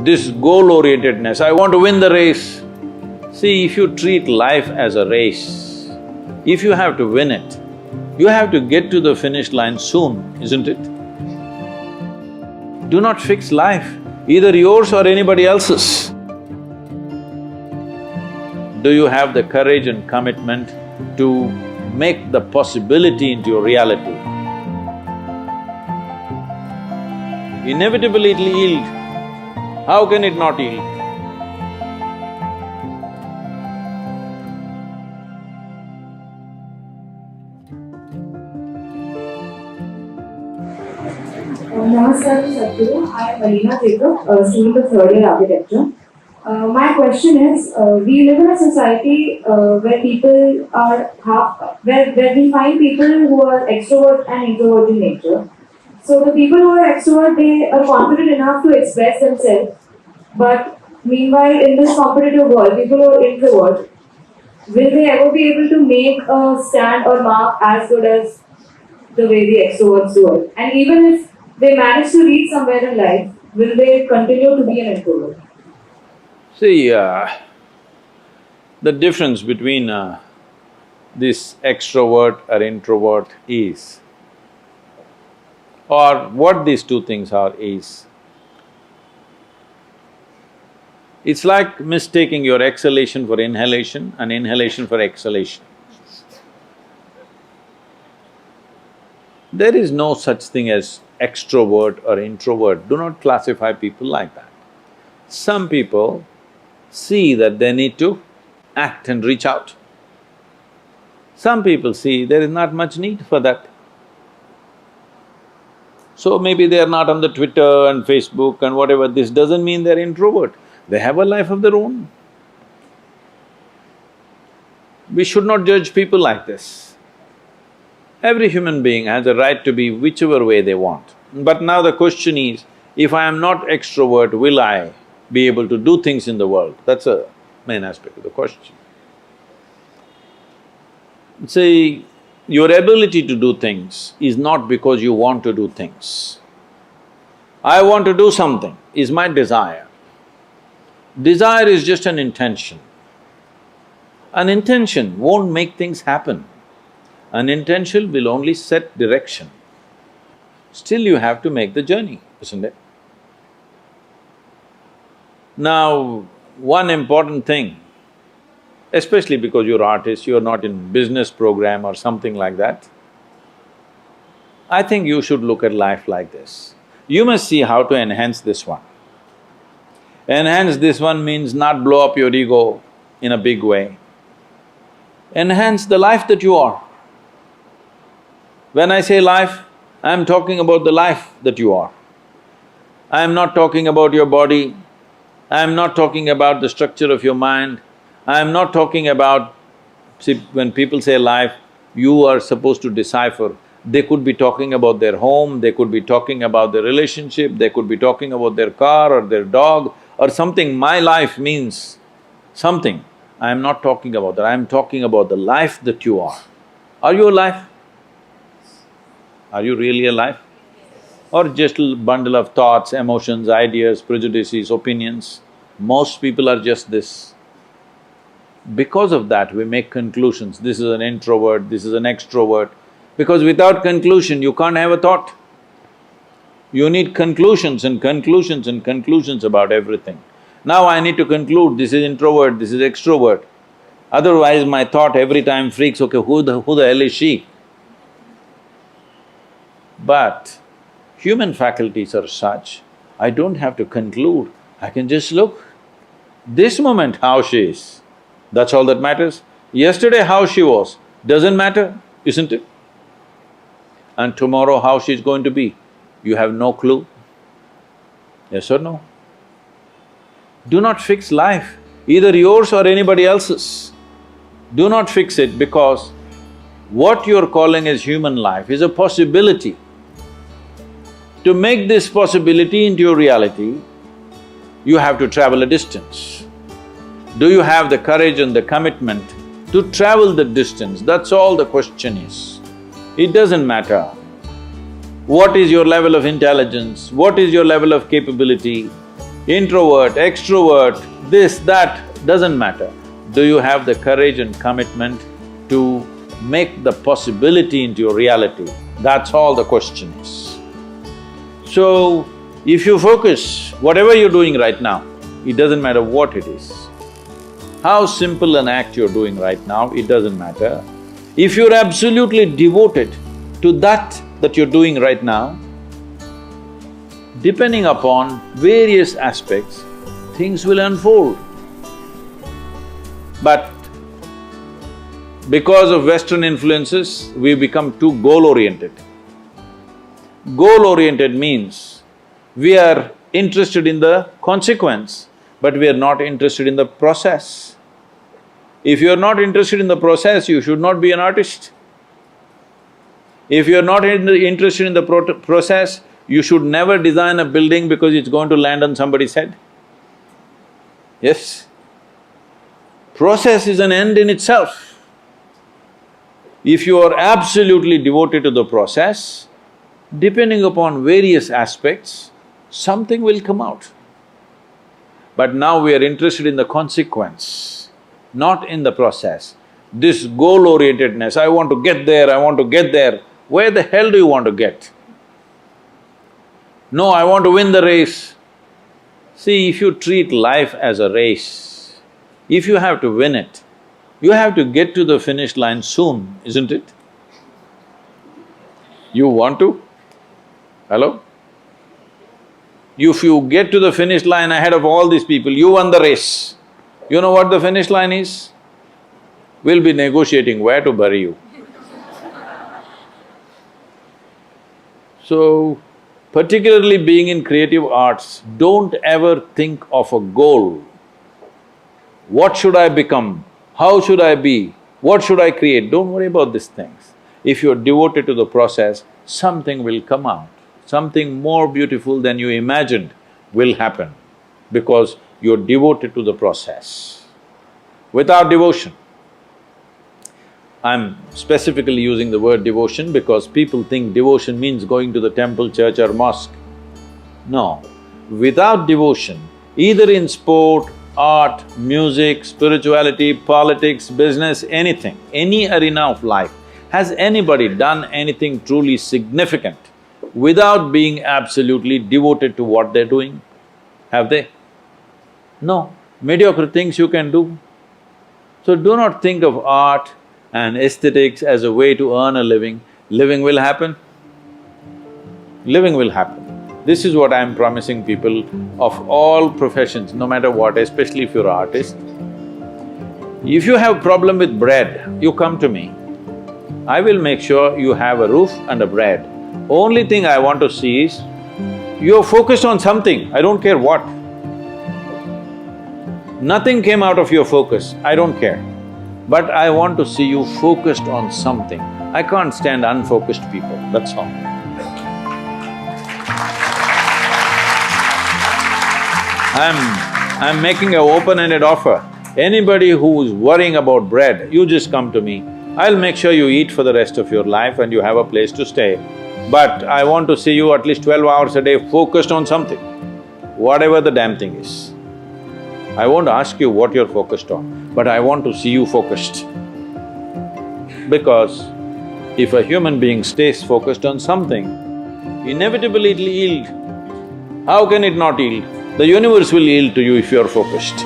this goal-orientedness, I want to win the race. See, if you treat life as a race, if you have to win it, you have to get to the finish line soon, isn't it? Do not fix life, either yours or anybody else's. Do you have the courage and commitment to make the possibility into your reality? Inevitably it'll yield. How can it not yield? Namaskar, Sadhguru. I am Alina Jacob, a student of third year architecture. My question is, we live in a society where people are where we find people who are extrovert and introvert in nature. So the people who are extrovert, they are confident enough to express themselves. But meanwhile, in this competitive world, people who are introvert, will they ever be able to make a stand or mark as good as the way the extroverts do it? And even if they manage to reach somewhere in life, will they continue to be an introvert? See, the difference between this extrovert or introvert is, or what these two things are is, it's like mistaking your exhalation for inhalation and inhalation for exhalation. There is no such thing as extrovert or introvert. Do not classify people like that. Some people see that they need to act and reach out. Some people see there is not much need for that. So maybe they are not on the Twitter and Facebook and whatever, this doesn't mean they're introvert. They have a life of their own. We should not judge people like this. Every human being has a right to be whichever way they want. But now the question is, if I am not extrovert, will I be able to do things in the world? That's a main aspect of the question. See, your ability to do things is not because you want to do things. I want to do something is my desire. Desire is just an intention. An intention won't make things happen. An intention will only set direction. Still you have to make the journey, isn't it? Now, one important thing, especially because you're artist, you're not in business program or something like that, I think you should look at life like this. You must see how to enhance this one. Enhance this one means not blow up your ego in a big way. Enhance the life that you are. When I say life, I'm talking about the life that you are. I'm not talking about your body, I'm not talking about the structure of your mind, I'm not talking about… See, when people say life, you are supposed to decipher. They could be talking about their home, they could be talking about their relationship, they could be talking about their car or their dog or something. My life means something. I am not talking about that, I am talking about the life that you are. Are you alive? Are you really alive? Or just a bundle of thoughts, emotions, ideas, prejudices, opinions? Most people are just this. Because of that, we make conclusions, this is an introvert, this is an extrovert. Because without conclusion, you can't have a thought. You need conclusions and conclusions and conclusions about everything. Now I need to conclude, this is introvert, this is extrovert. Otherwise my thought every time freaks, okay, who the hell is she? But human faculties are such, I don't have to conclude, I can just look. This moment how she is, that's all that matters. Yesterday how she was, doesn't matter, isn't it? And tomorrow how she's going to be, you have no clue. Yes or no? Do not fix life, either yours or anybody else's. Do not fix it, because what you're calling as human life is a possibility. To make this possibility into your reality, you have to travel a distance. Do you have the courage and the commitment to travel the distance? That's all the question is. It doesn't matter what is your level of intelligence, what is your level of capability, introvert, extrovert, this, that, doesn't matter. Do you have the courage and commitment to make the possibility into your reality? That's all the question is. So, if you focus, whatever you're doing right now, it doesn't matter what it is. How simple an act you're doing right now, it doesn't matter. If you're absolutely devoted to that you're doing right now, depending upon various aspects, things will unfold. But because of Western influences, we become too goal-oriented. Goal-oriented means we are interested in the consequence, but we are not interested in the process. If you are not interested in the process, you should not be an artist. If you are not interested in the process, you should never design a building because it's going to land on somebody's head. Yes? Process is an end in itself. If you are absolutely devoted to the process, depending upon various aspects, something will come out. But now we are interested in the consequence, not in the process. This goal-orientedness, I want to get there, I want to get there. Where the hell do you want to get? No, I want to win the race. See, if you treat life as a race, if you have to win it, you have to get to the finish line soon, isn't it? You want to? Hello? If you get to the finish line ahead of all these people, you won the race. You know what the finish line is? We'll be negotiating where to bury you. So, particularly being in creative arts, don't ever think of a goal. What should I become? How should I be? What should I create? Don't worry about these things. If you're devoted to the process, something will come out. Something more beautiful than you imagined will happen because you're devoted to the process. Without devotion, I'm specifically using the word devotion because people think devotion means going to the temple, church or mosque. No, without devotion, either in sport, art, music, spirituality, politics, business, anything, any arena of life, has anybody done anything truly significant without being absolutely devoted to what they're doing? Have they? No, mediocre things you can do. So do not think of art and aesthetics as a way to earn a living. Living will happen. Living will happen. This is what I'm promising people of all professions, no matter what, especially if you're an artist. If you have problem with bread, you come to me. I will make sure you have a roof and a bread. Only thing I want to see is, you're focused on something, I don't care what. Nothing came out of your focus, I don't care. But I want to see you focused on something. I can't stand unfocused people, that's all. I'm making an open-ended offer. Anybody who's worrying about bread, you just come to me. I'll make sure you eat for the rest of your life and you have a place to stay. But I want to see you at least 12 hours a day focused on something, whatever the damn thing is. I won't ask you what you're focused on, but I want to see you focused. Because if a human being stays focused on something, inevitably it'll yield. How can it not yield? The universe will yield to you if you're focused.